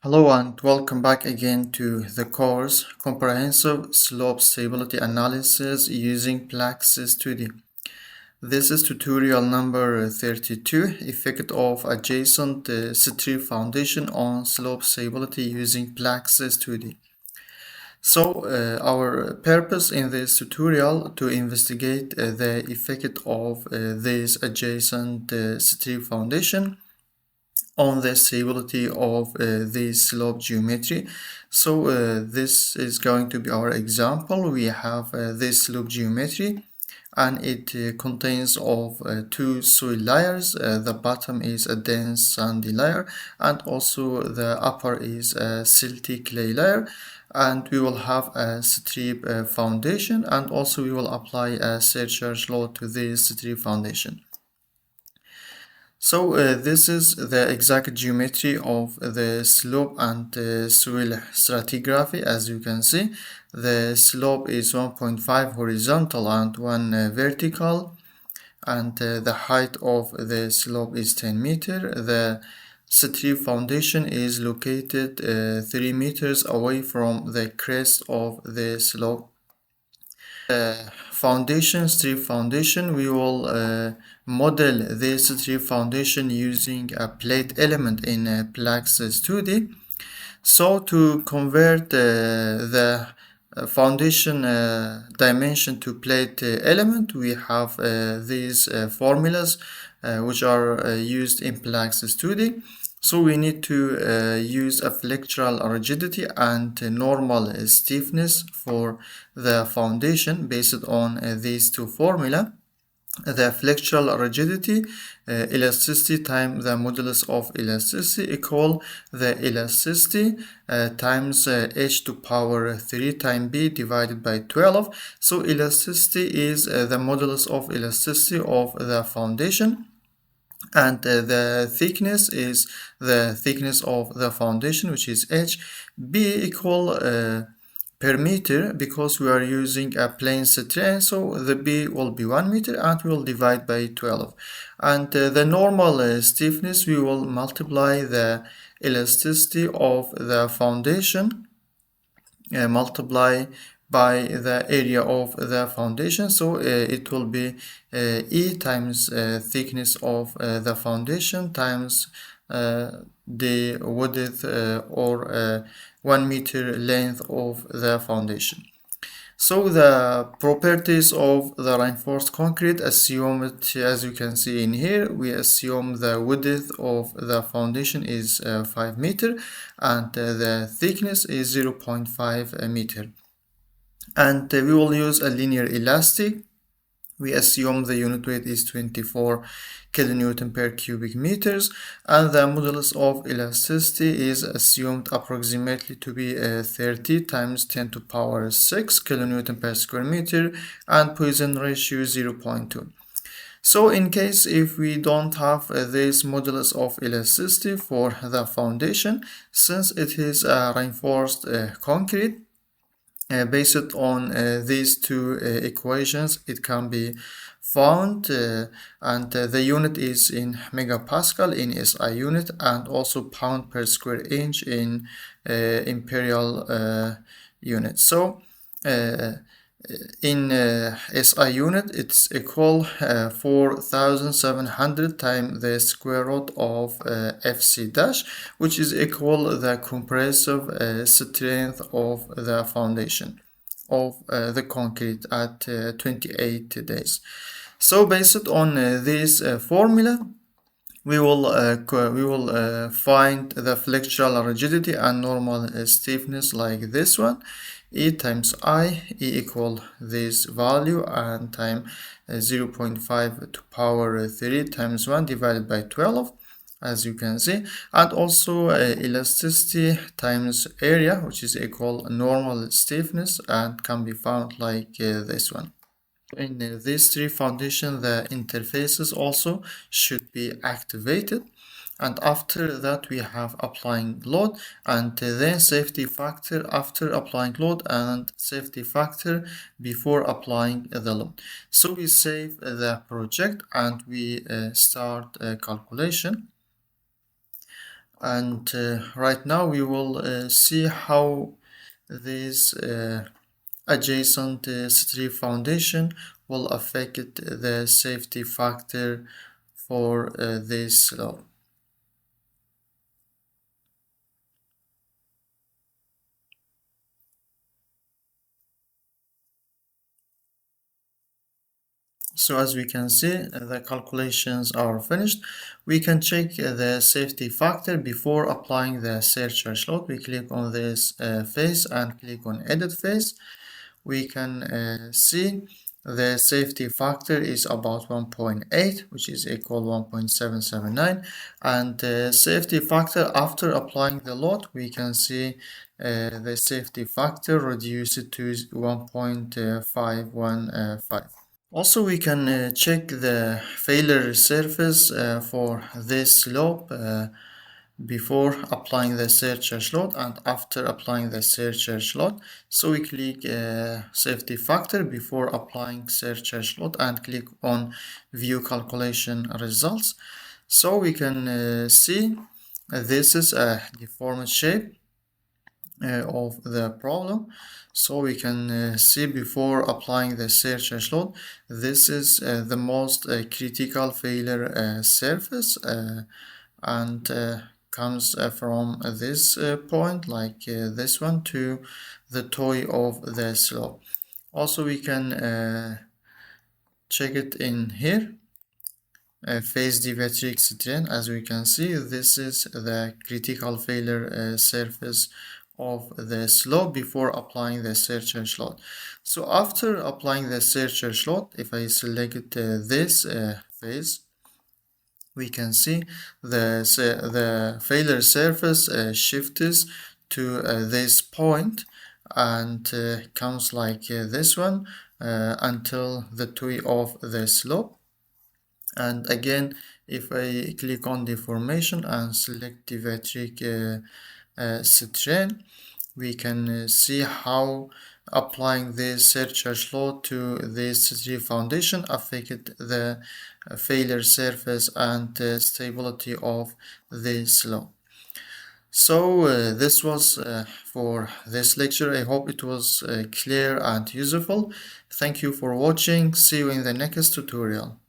Hello and welcome back again to the course Comprehensive Slope Stability Analysis using PLAXIS 2D. This is tutorial number 32, Effect of Adjacent strip foundation on slope stability using PLAXIS 2D. So our purpose in this tutorial to investigate the effect of this adjacent strip foundation on the stability of this slope geometry. So this is going to be our example. We have this slope geometry and it contains of two soil layers. The bottom is a dense sandy layer and also the upper is a silty clay layer, and we will have a strip foundation, and also we will apply a surcharge load to this strip foundation. So this is the exact geometry of the slope and soil stratigraphy. As you can see, the slope is 1.5 horizontal and 1 vertical, and the height of the slope is 10 meter. The strip foundation is located 3 meters away from the crest of the slope. Strip foundation, we will model this strip foundation using a plate element in PLAXIS 2D. So to convert the foundation dimension to plate element, we have these formulas which are used in PLAXIS 2D. So we need to use a flexural rigidity and normal stiffness for the foundation based on these two formula. The flexural rigidity, elasticity times the modulus of elasticity equal the elasticity times h to power 3 times b divided by 12. So elasticity is the modulus of elasticity of the foundation, and the thickness is the thickness of the foundation, which is h. B equal per meter, because we are using a plane strain, so the b will be 1 meter and we will divide by 12. And the normal stiffness, we will multiply the elasticity of the foundation multiply by the area of the foundation. So it will be E times thickness of the foundation times the width or 1 meter length of the foundation. So the properties of the reinforced concrete assume it, as you can see in here, we assume the width of the foundation is 5 meter and the thickness is 0.5 meter. And we will use a linear elastic. We assume the unit weight is 24 kilonewton per cubic meters, and the modulus of elasticity is assumed approximately to be 30 times 10 to power 6 kilonewton per square meter, and Poisson ratio 0.2. So in case if we don't have this modulus of elasticity for the foundation, since it is a reinforced concrete, based on these two equations, it can be found, and the unit is in megapascal in SI unit, and also pound per square inch in imperial unit. So in SI unit, it's equal 4,700 times the square root of FC dash, which is equal the compressive strength of the foundation of the concrete at 28 days. So based on this formula, we will find the flexural rigidity and normal stiffness like this one. E times I, E equal this value, and time 0.5 to power 3 times 1 divided by 12, as you can see, and also elasticity times area, which is equal normal stiffness, and can be found like this one. In this strip foundation, the interfaces also should be activated, and after that we have applying load, and then safety factor after applying load, and safety factor before applying the load. So we save the project and we start calculation. And right now we will see how this adjacent strip foundation will affect the safety factor for this slope. So as we can see, the calculations are finished. We can check the safety factor before applying the surcharge load. We click on this face and click on edit face. We can see the safety factor is about 1.8, which is equal 1.779, and the safety factor after applying the load, we can see the safety factor reduced to 1.515. Also, we can check the failure surface for this slope before applying the surcharge load and after applying the surcharge load. So we click safety factor before applying surcharge load and click on view calculation results. So we can see this is a deformed shape of the problem. So we can see before applying the surcharge load, this is the most critical failure surface and comes from this point, like this one, to the toe of the slope. Also we can check it in here, phase diametric strain. As we can see, this is the critical failure surface of the slope before applying the surcharge load. So after applying the surcharge load, if I select this phase, we can see the failure surface shifts to this point and comes like this one until the toe of the slope. And again, if I click on deformation and select diametric strain, we can see how applying this surcharge load to this strip foundation affected the failure surface and the stability of the slope. So this was for this lecture. I hope it was clear and useful. Thank you for watching. See you in the next tutorial.